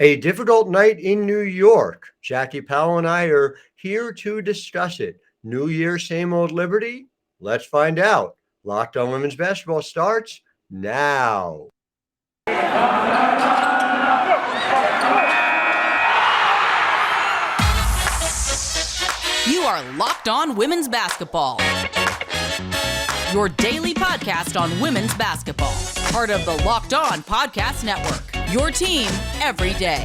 A difficult night in New York. Jackie Powell and I are here to discuss it. New Year, same old Liberty? Let's find out. Locked on Women's Basketball starts now. You are Locked On Women's Basketball, your daily podcast on women's basketball. Part of the Locked On Podcast Network, your team every day.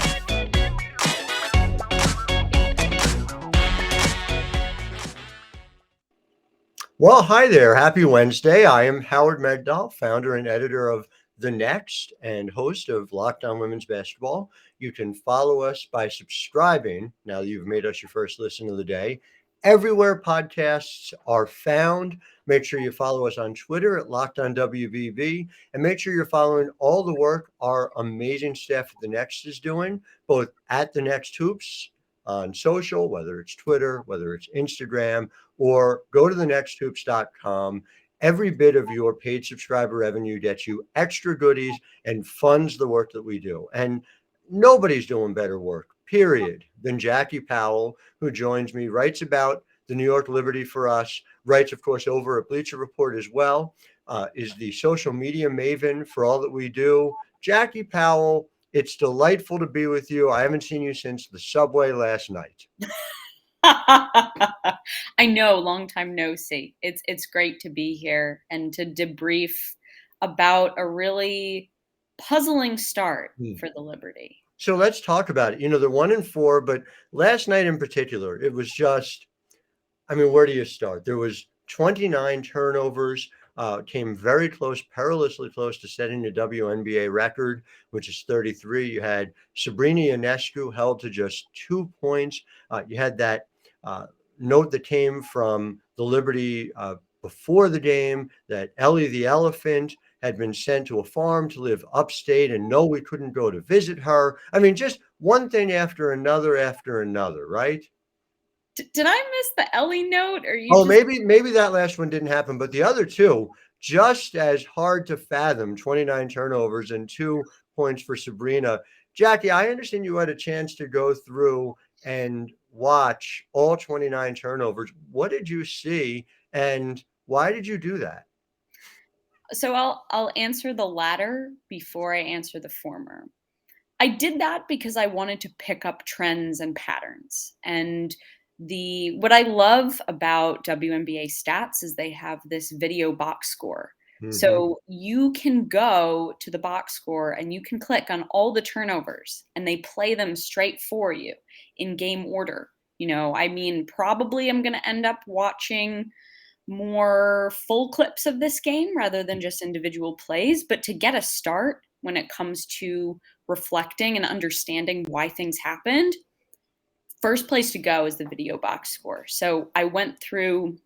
Well, hi there. Happy Wednesday. I am Howard Megdal, founder and editor of The Next and host of Locked On Women's Basketball. You can follow us by subscribing, now that you've made us your first listen of the day, everywhere podcasts are found. Make sure you follow us on Twitter at Locked On WBB, and make sure you're following all the work our amazing staff at The Next is doing, both at The Next Hoops on social, whether it's Twitter, whether it's Instagram, or go to thenexthoops.com. Every bit of your paid subscriber revenue gets you extra goodies and funds the work that we do. And nobody's doing better work, period, than Jackie Powell, who joins me, writes about the New York Liberty for us, writes, of course, over at Bleacher Report as well, is the social media maven for all that we do. Jackie Powell, it's delightful to be with you. I haven't seen you since the subway last night. I know, long time no see. It's great to be here and to debrief about a really puzzling start for the Liberty. So let's talk about it. You know, they're 1-4, but last night in particular, it was just, I mean, where do you start? There was 29 turnovers, came very close, perilously close to setting the WNBA record, which is 33. You had Sabrina Ionescu held to just 2 points. You had that note that came from the Liberty before the game that Ellie the Elephant had been sent to a farm to live upstate, and no, we couldn't go to visit her. I mean, just one thing after another, right? Did I miss the Ellie note? Or you? Oh, maybe that last one didn't happen, but the other two, just as hard to fathom. 29 turnovers and 2 points for Sabrina. Jackie, I understand you had a chance to go through and watch all 29 turnovers. What did you see, and why did you do that? So I'll answer the latter before I answer the former. I did that because I wanted to pick up trends and patterns. And what I love about WNBA stats is they have this video box score. Mm-hmm. So you can go to the box score and you can click on all the turnovers and they play them straight for you in game order. You know, I mean, probably I'm going to end up watching more full clips of this game rather than just individual plays. But to get a start when it comes to reflecting and understanding why things happened, first place to go is the video box score. So I went through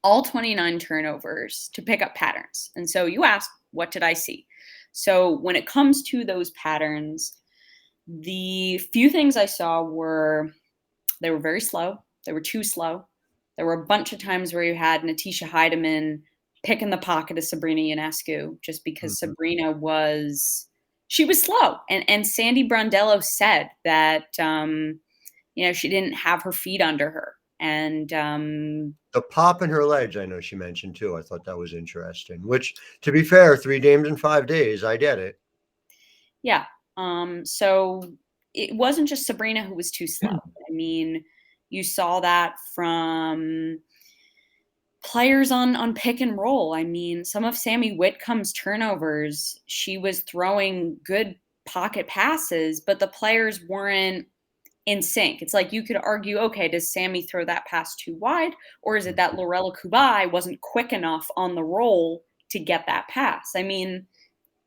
all 29 turnovers to pick up patterns. And so you asked, what did I see? So when it comes to those patterns, the few things I saw were, they were very slow. They were too slow. There were a bunch of times where you had Natisha Heidemann pick in the pocket of Sabrina Ionescu just because Sabrina was slow. And Sandy Brondello said that, she didn't have her feet under her. And the pop in her legs, I know she mentioned too. I thought that was interesting, which, to be fair, 3 games in 5 days, I get it. Yeah. So it wasn't just Sabrina who was too slow. I mean, you saw that from players on pick and roll. I mean, some of Sammy Whitcomb's turnovers, she was throwing good pocket passes, but the players weren't in sync. It's like you could argue, okay, does Sammy throw that pass too wide? Or is it that Lorella Kubai wasn't quick enough on the roll to get that pass? I mean,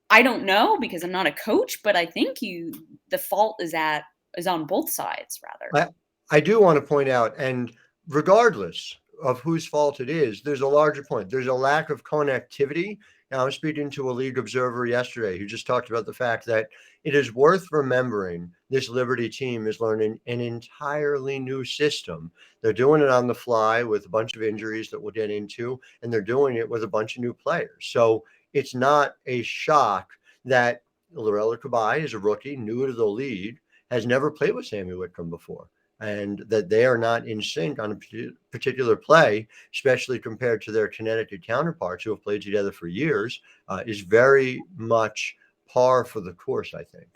I don't know because I'm not a coach, but I think the fault is on both sides, rather. I do want to point out, and regardless of whose fault it is, there's a larger point. There's a lack of connectivity. Now, I was speaking to a league observer yesterday who just talked about the fact that it is worth remembering this Liberty team is learning an entirely new system. They're doing it on the fly with a bunch of injuries that we'll get into, and they're doing it with a bunch of new players. So it's not a shock that Lorella Kabai is a rookie, new to the league, has never played with Sammy Whitcomb before. And that they are not in sync on a particular play, especially compared to their Connecticut counterparts who have played together for years, is very much par for the course, I think.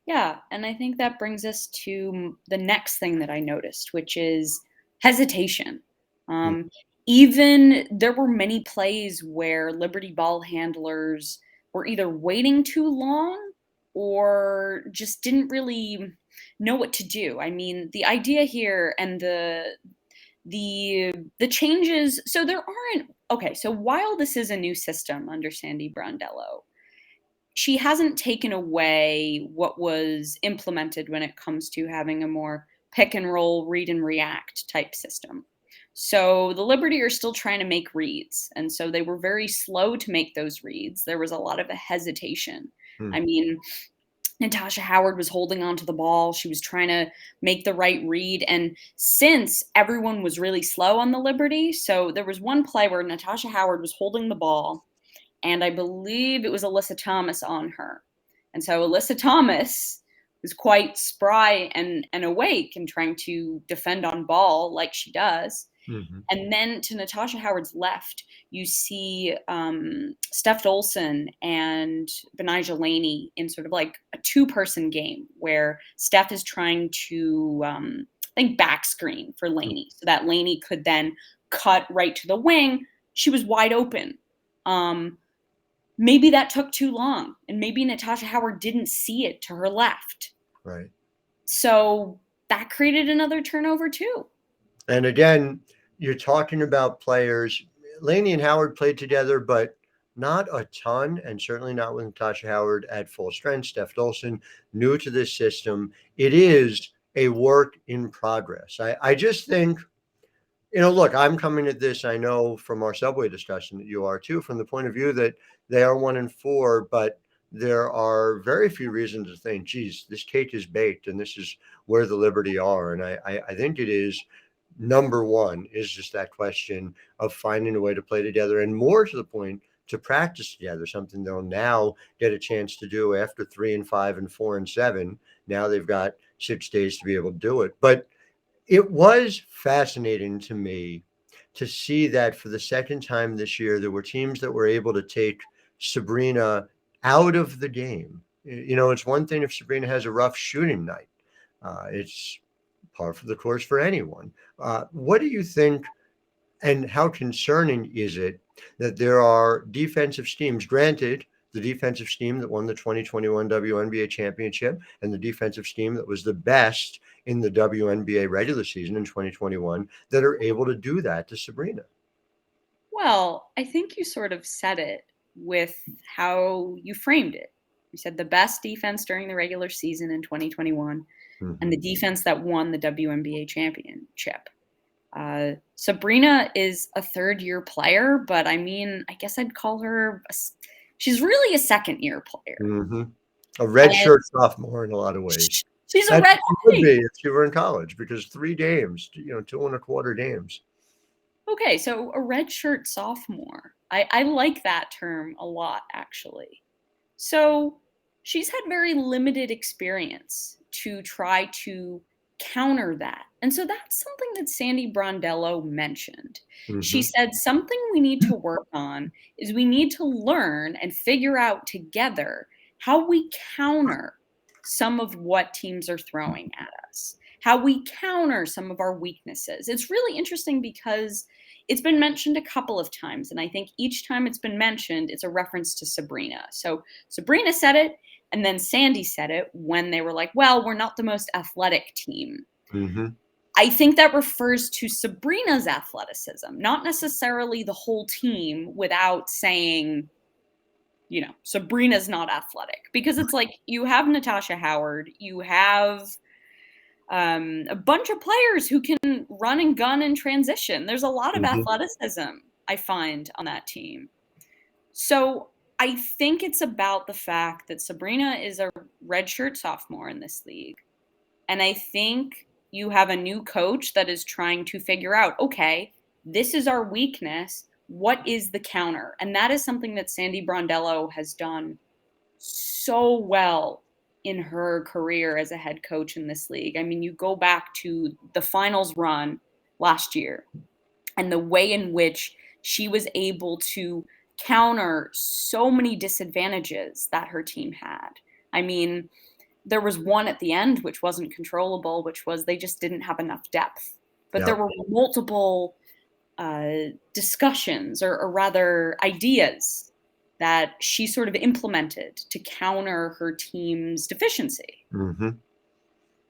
Yeah, and I think that brings us to the next thing that I noticed, which is hesitation. Mm. Um, Even there were many plays where Liberty ball handlers were either waiting too long or just didn't really know what to do. I mean, the idea here and the changes. So there aren't okay. So while this is a new system under Sandy Brondello, she hasn't taken away what was implemented when it comes to having a more pick and roll, read and react type system. So the Liberty are still trying to make reads. And so they were very slow to make those reads. There was a lot of a hesitation. I Mm. mean, Natasha Howard was holding onto the ball. She was trying to make the right read. And since everyone was really slow on the Liberty, so there was one play where Natasha Howard was holding the ball and I believe it was Alyssa Thomas on her. And so Alyssa Thomas was quite spry and awake and trying to defend on ball like she does. Mhm. And then to Natasha Howard's left, you see Steph Olson and Benijah Laney in sort of like a two-person game where Steph is trying to, I think, back screen for Laney so that Laney could then cut right to the wing. She was wide open. Maybe that took too long, and maybe Natasha Howard didn't see it to her left. Right. So that created another turnover too. And again, you're talking about players. Laney and Howard played together, but not a ton, and certainly not with Natasha Howard at full strength. Steph Dolson, new to this system. It is a work in progress. I just think, look, I'm coming at this, I know from our subway discussion that you are too, from the point of view that they are 1-4, but there are very few reasons to think, geez, this cake is baked and this is where the Liberty are. And I think it is number one is just that question of finding a way to play together and more to the point to practice together, something they'll now get a chance to do after 3 and 5 and 4 and 7. Now they've got 6 days to be able to do it. But it was fascinating to me to see that for the second time this year, there were teams that were able to take Sabrina out of the game. It's one thing if Sabrina has a rough shooting night. It's par for the course for anyone. What do you think, and how concerning is it that there are defensive schemes? Granted, the defensive scheme that won the 2021 WNBA championship and the defensive scheme that was the best in the WNBA regular season in 2021 that are able to do that to Sabrina. Well, I think you sort of said it with how you framed it. You said the best defense during the regular season in 2021 and the defense that won the WNBA championship. Sabrina is a third-year player, but I mean, I guess I'd call her she's really a second-year player. Mm-hmm. A redshirt sophomore in a lot of ways. She's a red. Would be if she were in college because 3 games, 2.25 games. Okay, so a redshirt sophomore. I like that term a lot, actually. So she's had very limited experience to try to counter that. And so that's something that Sandy Brondello mentioned. Mm-hmm. She said something we need to work on is we need to learn and figure out together how we counter some of what teams are throwing at us, how we counter some of our weaknesses. It's really interesting because it's been mentioned a couple of times, and I think each time it's been mentioned, it's a reference to Sabrina. So Sabrina said it, and then Sandy said it when they were like, well, we're not the most athletic team. Mm-hmm. I think that refers to Sabrina's athleticism, not necessarily the whole team without saying, Sabrina's not athletic. Because it's like you have Natasha Howard, you have a bunch of players who can run and gun and transition. There's a lot of athleticism, I find, on that team. So I think it's about the fact that Sabrina is a redshirt sophomore in this league. And I think you have a new coach that is trying to figure out, okay, this is our weakness. What is the counter? And that is something that Sandy Brondello has done so well in her career as a head coach in this league. I mean, you go back to the finals run last year and the way in which she was able to counter so many disadvantages that her team had. I mean, there was one at the end which wasn't controllable, which was they just didn't have enough depth. But there Yeah. were multiple discussions, or rather ideas, that she sort of implemented to counter her team's deficiency. Hmm.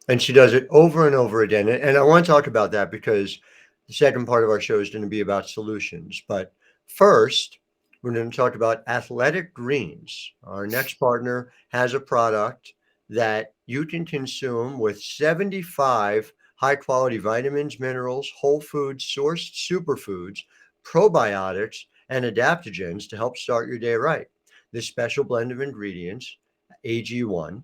And she does it over and over again. And I want to talk about that because the second part of our show is going to be about solutions. But first, we're going to talk about Athletic Greens. Our next partner has a product that you can consume with 75 high quality vitamins, minerals, whole foods, sourced superfoods, probiotics, and adaptogens to help start your day right. This special blend of ingredients, AG1,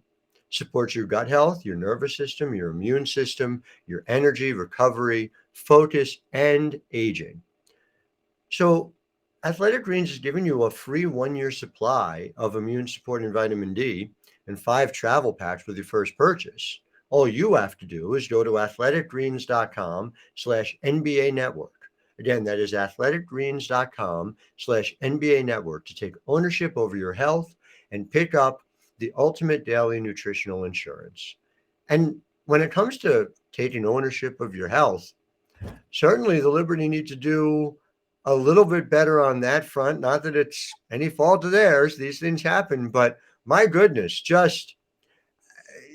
supports your gut health, your nervous system, your immune system, your energy, recovery, focus, and aging. So, Athletic Greens is giving you a free 1 year supply of immune supporting vitamin D and 5 travel packs with your first purchase. All you have to do is go to athleticgreens.com/NBA network. Again, that is athleticgreens.com/NBA network to take ownership over your health and pick up the ultimate daily nutritional insurance. And when it comes to taking ownership of your health, certainly the Liberty need to do a little bit better on that front. Not that it's any fault of theirs, these things happen, but my goodness, just,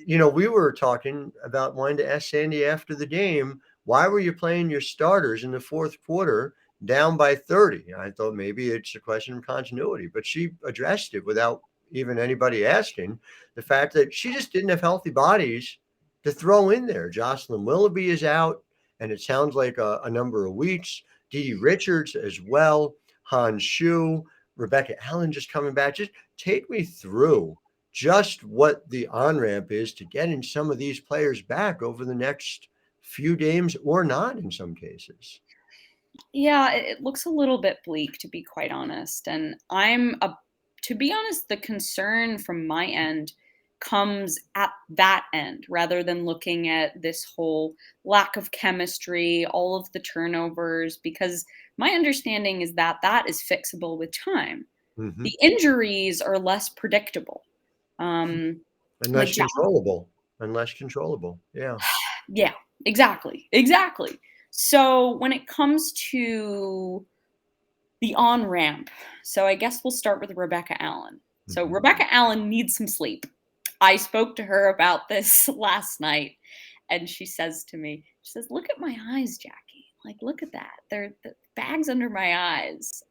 we were talking about wanting to ask Sandy after the game, why were you playing your starters in the fourth quarter down by 30? I thought maybe it's a question of continuity, but she addressed it without even anybody asking. The fact that she just didn't have healthy bodies to throw in there. Jocelyn Willoughby is out, and it sounds like a number of weeks. Dee Richards as well. Han Shu, Rebecca Allen just coming back. Just take me through just what the on-ramp is to getting some of these players back over the next few games or not in some cases. Yeah, it looks a little bit bleak, to be quite honest. And to be honest, the concern from my end comes at that end rather than looking at this whole lack of chemistry, all of the turnovers, because my understanding is that that is fixable with time. Hmm. The injuries are less predictable. Um, And like, less controllable. And less controllable. Yeah. yeah, exactly, exactly. So when it comes to the on ramp, so I guess we'll start with Rebecca Allen. So Hmm. Rebecca Allen needs some sleep. I spoke to her about this last night, and she says to me, she says, "Look at my eyes, Jackie. Like, look at that. They're the bags under my eyes."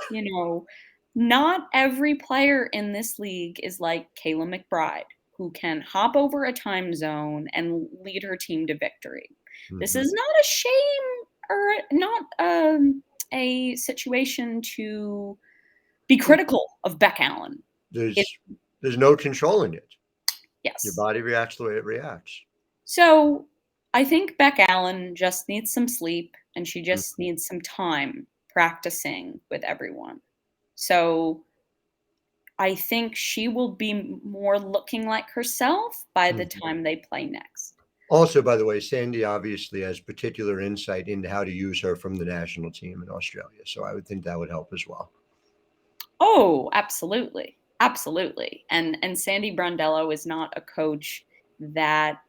You know, not every player in this league is like Kayla McBride, who can hop over a time zone and lead her team to victory. This Hmm. is not a shame or not a situation to be critical of Beck Allen. It, There's no controlling it. Your yes. body reacts the way it reacts. So I think Beck Allen just needs some sleep and she just Mhm. needs some time practicing with everyone. So I think she will be more looking like herself by the Mhm. time they play next. Also, by the way, Sandy obviously has particular insight into how to use her from the national team in Australia. So I would think that would help as well. Oh, absolutely. Absolutely. And Sandy Brondello is not a coach that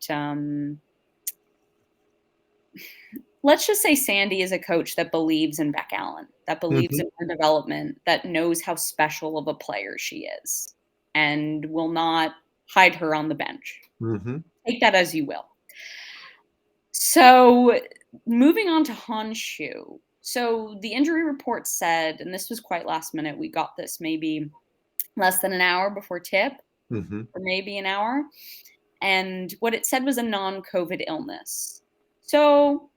let's just say Sandy is a coach that believes in Beck Allen, that believes Hmm. in her development, that knows how special of a player she is, and will not hide her on the bench. Hmm. Take that as you will. So, moving on to Honshu. So, the injury report said, and this was quite last minute, we got this maybe less than an hour before tip, Hmm. or maybe an hour. And what it said was a non COVID illness. So,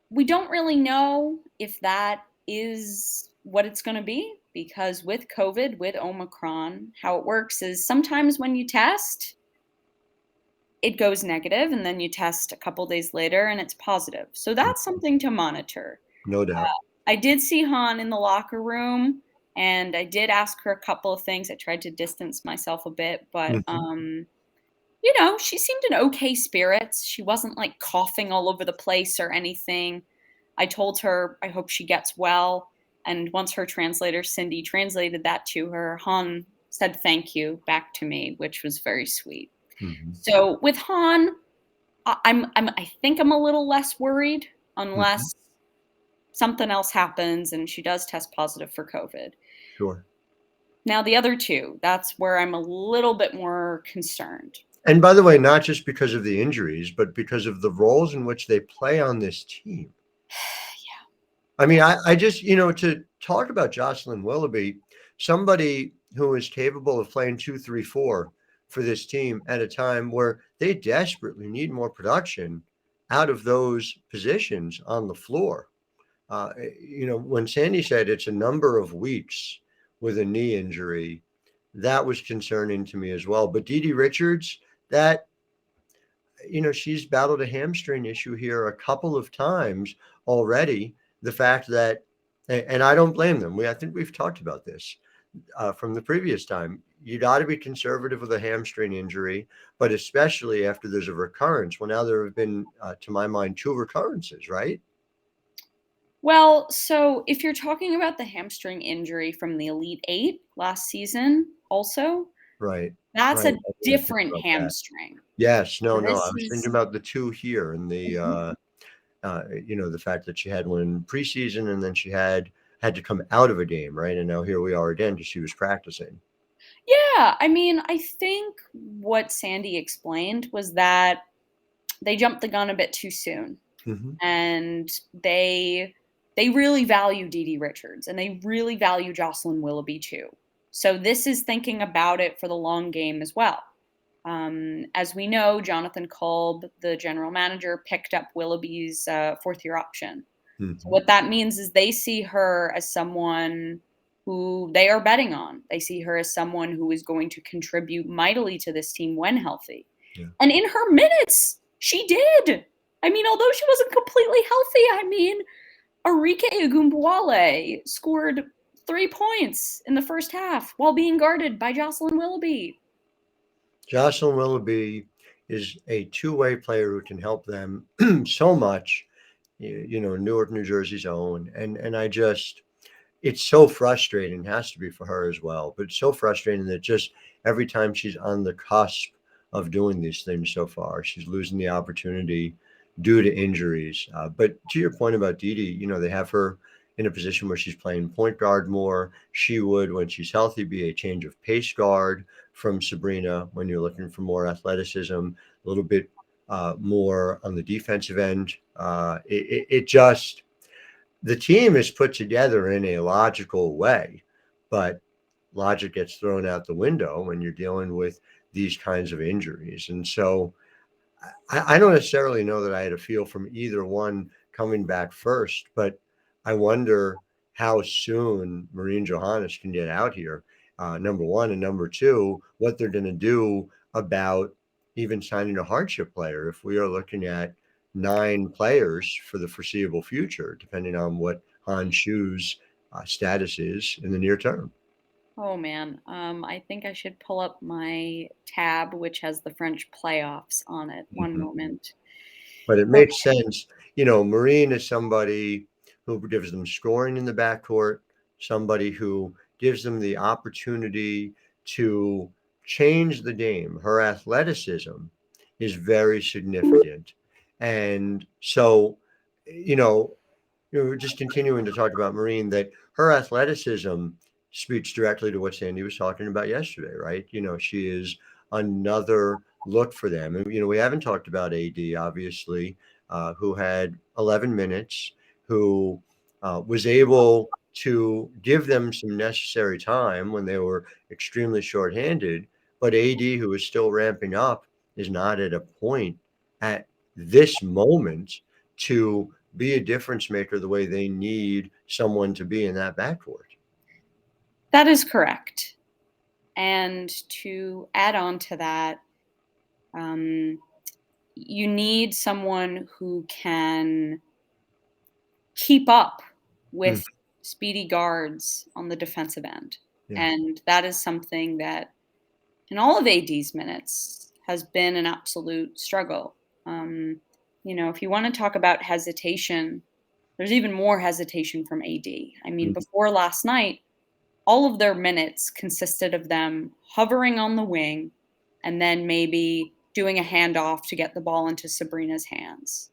we don't really know if that is what it's going to be because with COVID, with Omicron, how it works is sometimes when you test, it goes negative and then you test a couple days later and it's positive. So that's something to monitor. No doubt. I did see Han in the locker room And I did ask her a couple of things. I tried to distance myself a bit, but Mhm. she seemed in okay spirits. She wasn't like coughing all over the place or anything. I told her I hope she gets well. And once her translator, Cindy, translated that to her, Han said thank you back to me, which was very sweet. Mhm. So with Han, I think I'm a little less worried Mhm. unless something else happens and she does test positive for COVID. Sure. Now the other two, that's where I'm a little bit more concerned. And by the way, not just because of the injuries, but because of the roles in which they play on this team. I mean, Yeah. I just, to talk about Jocelyn Willoughby, somebody who is capable of playing 2, 3, 4 for this team at a time where they desperately need more production out of those positions on the floor. When Sandy said it's a number of weeks with a knee injury, that was concerning to me as well. But Dee Dee Richards, that she's battled a hamstring issue here a couple of times already. The fact that, and I don't blame them. I think we've talked about this from the previous time. You got to be conservative with a hamstring injury, but especially after there's a recurrence. Well, now there have been, to my mind, 2 recurrences, right? Well, so if you're talking about the hamstring injury from the Elite Eight last season, also, Right. that's Right. a I didn't think different about that. hamstring. Yes. No. No. I This was thinking is about the 2 here and Mhm. the fact that she had one in preseason and then she had to come out of a game, right? And now here we are again because she was practicing. Yeah, I mean, I think what Sandy explained was that they jumped the gun a bit too soon, Hmm. and they really value Dee Dee Richards, and they really value Jocelyn Willoughby too. So this is thinking about it for the long game as well. As we know, Jonathan Kolb, the general manager, picked up Willoughby's fourth-year option. So Hmm. what that means is they see her as someone who they are betting on. They see her as someone who is going to contribute mightily to this team when healthy. Yeah. And in her minutes, she did. I mean, although she wasn't completely healthy, I mean, Arike Ogunbowale scored 3 points in the first half while being guarded by Jocelyn Willoughby. Jocelyn Willoughby is a two-way player who can help them so much. Newark, New Jersey's own, and I just it's so frustrating. Has to be for her as well, but it's so frustrating that just every time she's on the cusp of doing these things so far, she's losing the opportunity due to injuries. But to your point about Dee Dee, they have her in a position where she's playing point guard more. She would, when she's healthy, be a change of pace guard from Sabrina when you're looking for more athleticism, a little bit more on the defensive end. It just the team is put together in a logical way, but logic gets thrown out the window when you're dealing with these kinds of injuries. And so I don't necessarily know that I had a feel from either one coming back first, but I wonder how soon Maureen Johannes can get out here. Number one, and number two, what they're going to do about even signing a hardship player if we are looking at 9 players for the foreseeable future, depending on what Han Shu's status is in the near term. Oh man, I think I should pull up my tab, which has the French playoffs on it. One Mhm. moment. But it makes Okay. sense. Marine is somebody who gives them scoring in the backcourt, somebody who gives them the opportunity to change the game. Her athleticism is very significant. And so, you know, just continuing to talk about Marine, that her athleticism speaks directly to what Sandy was talking about yesterday, right? She is another look for them. And, we haven't talked about AD, obviously, who had 11 minutes, who was able to give them some necessary time when they were extremely shorthanded. But AD, who is still ramping up, is not at a point at this moment to be a difference maker the way they need someone to be in that backcourt. That is correct. And to add on to that, um, you need someone who can keep up Mm, with speedy guards on the defensive end. Yeah. And that is something that in all of AD's minutes has been an absolute struggle. If you want to talk about hesitation, there's even more hesitation from AD. I mean, before last night, all of their minutes consisted of them hovering on the wing and then maybe doing a handoff to get the ball into Sabrina's hands.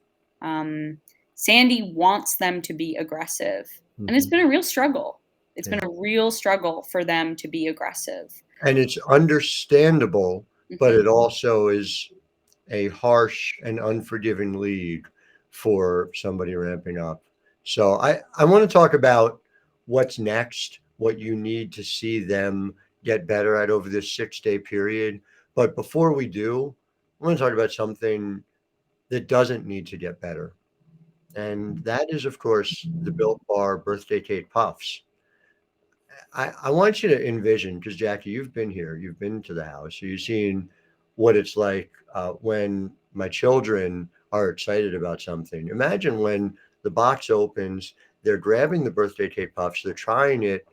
Sandy wants them to be aggressive, and it's been a real struggle. It's been a real struggle for them to be aggressive. And it's understandable, but Mhm. it also is a harsh and unforgiving league for somebody ramping up. So I want to talk about what's next, what you need to see them get better at over this 6-day period. But before we do, I want to talk about something that doesn't need to get better. And that is, of course, the Built Bar birthday cake puffs. I want you to envision, because Jackie, you've been here, you've been to the house, so you've seen what it's like when my children are excited about something. Imagine when the box opens, they're grabbing the birthday cake puffs, they're trying it.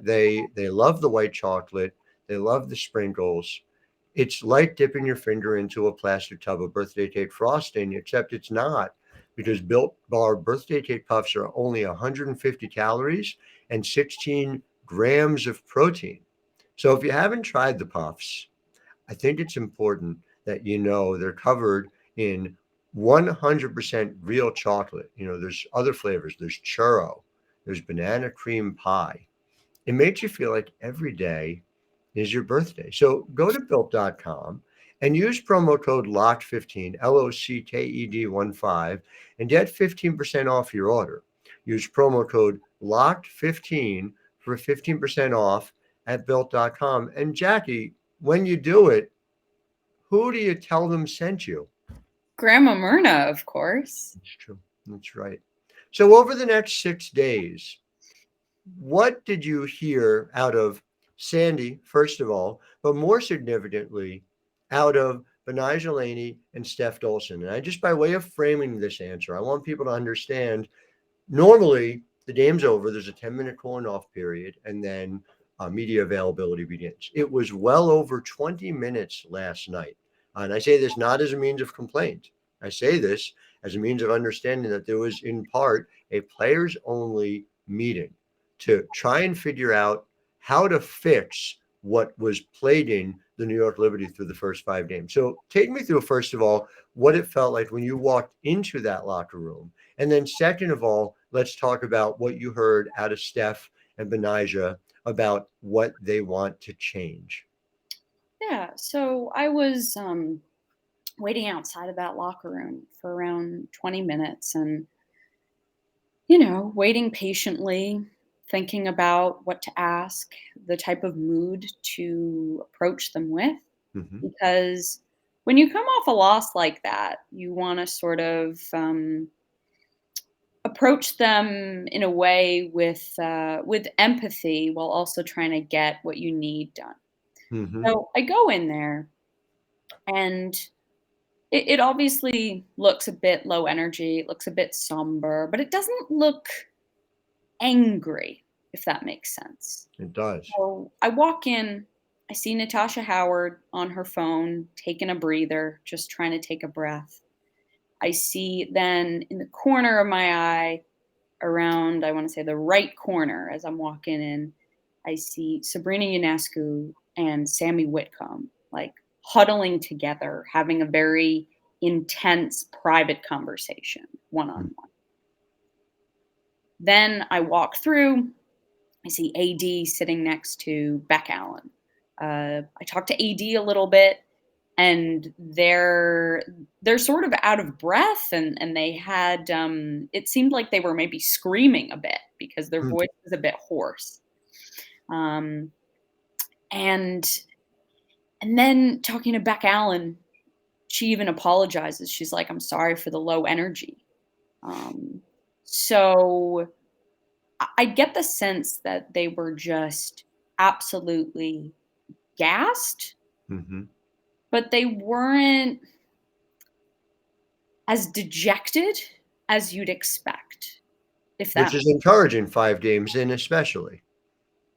They love the white chocolate, they love the sprinkles. It's like dipping your finger into a plastic tub of birthday cake frosting, except it's not, because Built Bar birthday cake puffs are only 150 calories and 16 grams of protein. So if you haven't tried the puffs, I think it's important that you know they're covered in 100% real chocolate. There's other flavors. There's churro, there's banana cream pie. It makes you feel like every day is your birthday. So go to built.com and use promo code LOCKED15, LOCKED15, and get 15% off your order. Use promo code LOCKED15 for 15% off at built.com. And Jackie, when you do it, who do you tell them sent you? Grandma Myrna, of course. That's true. That's right. So over the next 6 days, what did you hear out of Sandy, first of all, but more significantly, out of Benijah Laney and Steph Dolson? And just by way of framing this answer, I want people to understand normally the game's over, there's a 10-minute cooling off period, and then media availability begins. It was well over 20 minutes last night. And I say this not as a means of complaint. I say this as a means of understanding that there was, in part, a players only meeting to try and figure out how to fix what was plaguing the New York Liberty through the first 5 games. So take me through, first of all, what it felt like when you walked into that locker room. And then second of all, let's talk about what you heard out of Steph and Benijah about what they want to change. Yeah, so I was waiting outside of that locker room for around 20 minutes and, waiting patiently, thinking about what to ask, the type of mood to approach them with. Mm-hmm. Because when you come off a loss like that, you want to sort of approach them in a way with empathy while also trying to get what you need done. Mm-hmm. So I go in there, and it obviously looks a bit low energy. It looks a bit somber, but it doesn't look angry, if that makes sense. It does. So I walk in, I see Natasha Howard on her phone, taking a breather, just trying to take a breath. I see then in the corner of my eye, around, I want to say the right corner as I'm walking in, I see Sabrina Ionescu and Sammy Whitcomb, like huddling together, having a very intense private conversation, one-on-one. Then I walk through, I see AD sitting next to Beck Allen. I talked to AD a little bit, and they're sort of out of breath, and they had it seemed like they were maybe screaming a bit because their voice was a bit hoarse. And then talking to Beck Allen, she even apologizes. She's like, "I'm sorry for the low energy." So I get the sense that they were just absolutely gassed, Mm-hmm. but they weren't as dejected as you'd expect. if that. which is encouraging 5 games in, especially.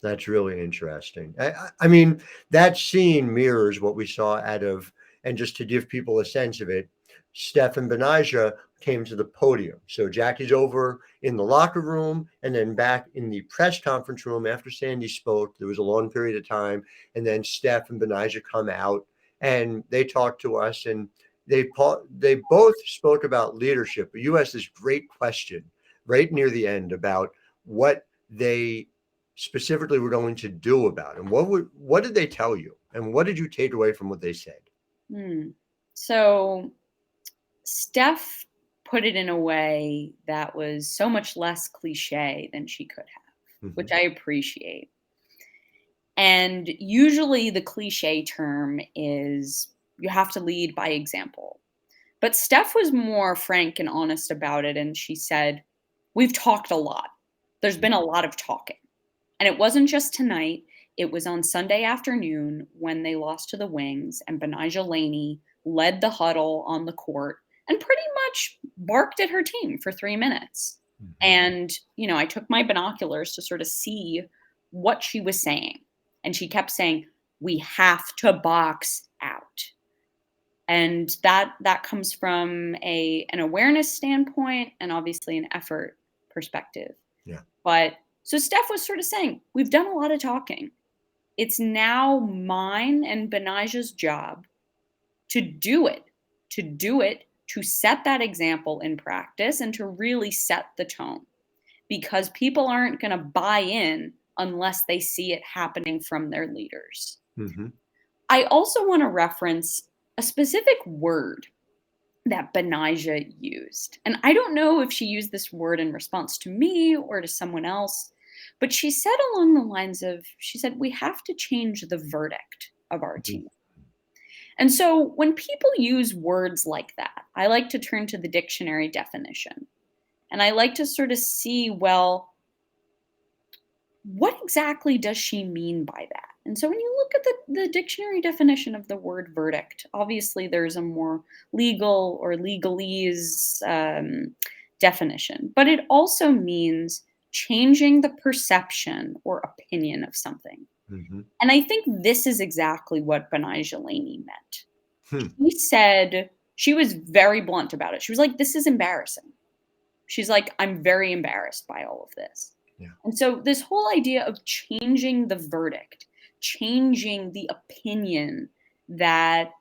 That's really interesting. I mean, that scene mirrors what we saw out of, and just to give people a sense of it, Steph and Benijah came to the podium. So Jackie's over in the locker room and then back in the press conference room after Sandy spoke. There was a long period of time. And then Steph and Benijah come out and they talk to us, and they both spoke about leadership. But you asked this great question right near the end about what they specifically were going to do about it. And what did they tell you? And what did you take away from what they said? So Steph put it in a way that was so much less cliche than she could have, which I appreciate. And usually the cliche term is you have to lead by example. But Steph was more frank and honest about it. And she said, we've talked a lot. There's been a lot of talking. And it wasn't just tonight. It was on Sunday afternoon when they lost to the Wings and Benijah Laney led the huddle on the court and pretty much barked at her team for 3 minutes. And, I took my binoculars to sort of see what she was saying. And she kept saying, we have to box out. And that comes from an awareness standpoint and obviously an effort perspective. Yeah. But so Steph was sort of saying, we've done a lot of talking. It's now mine and Benijah's job to do it, to set that example in practice and to really set the tone, because people aren't going to buy in unless they see it happening from their leaders. I also want to reference a specific word that Benijah used. And I don't know if she used this word in response to me or to someone else, but she said along the lines of, she said, we have to change the verdict of our team. And so when people use words like that, I like to turn to the dictionary definition. And I like to sort of see, well, what exactly does she mean by that? And so when you look at the dictionary definition of the word verdict, obviously there's a more legal or legalese definition, but it also means changing the perception or opinion of something. And I think this is exactly what Benijah Laney meant. He said, she was very blunt about it. She was like, this is embarrassing. She's like, I'm very embarrassed by all of this. Yeah. And so this whole idea of changing the verdict, changing the opinion that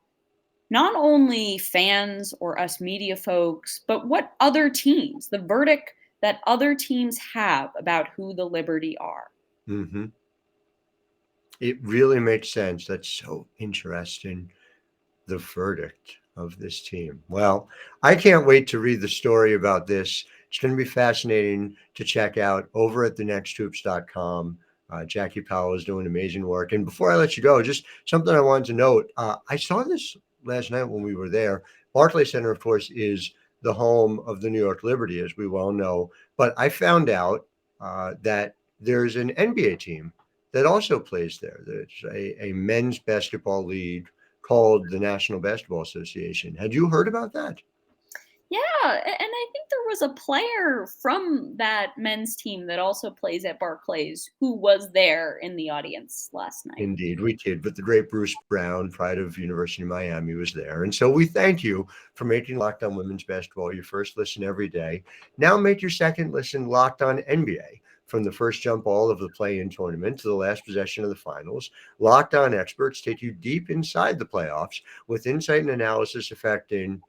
not only fans or us media folks, but what other teams, the verdict that other teams have about who the Liberty are. It really makes sense. That's so interesting, the verdict of this team. Well, I can't wait to read the story about this. It's going to be fascinating to check out over at thenexthoops.com. Jackie Powell is doing amazing work. And before I let you go, just something I wanted to note. I saw this last night when we were there. Barclays Center, of course, is the home of the New York Liberty, as we well know. But I found out that there's an NBA team that also plays there. There's a men's basketball league called the National Basketball Association. Had you heard about that? Yeah, and I think there was a player from that men's team that also plays at Barclays who was there in the audience last night. Indeed, we did. But the great Bruce Brown, pride of University of Miami, was there. And so we thank you for making Locked On Women's Basketball your first listen every day. Now make your second listen Locked On NBA. From the first jump ball of the play-in tournament to the last possession of the finals, Locked On experts take you deep inside the playoffs with insight and analysis affecting,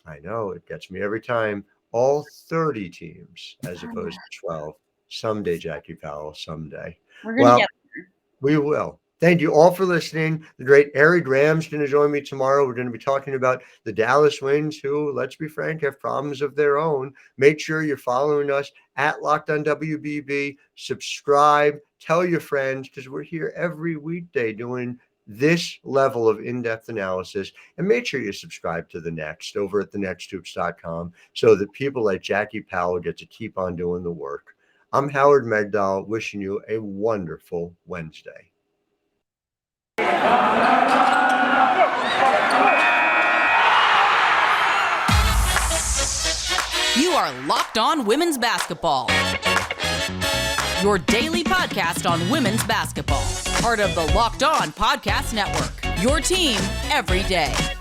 I know, it gets me every time, all 30 teams as opposed to 12. Someday, Jackie Powell, someday. We're going to get there. We will. Thank you all for listening. The great Eric Graham's going to join me tomorrow. We're going to be talking about the Dallas Wings, who, let's be frank, have problems of their own. Make sure you're following us at Locked On WBB. Subscribe. Tell your friends, because we're here every weekday doing this level of in-depth analysis. And make sure you subscribe to The Next over at thenexthoops.com so that people like Jackie Powell get to keep on doing the work. I'm Howard Megdal, wishing you a wonderful Wednesday. You are Locked On Women's Basketball, your daily podcast on women's basketball. Part of the Locked On Podcast Network, your team every day.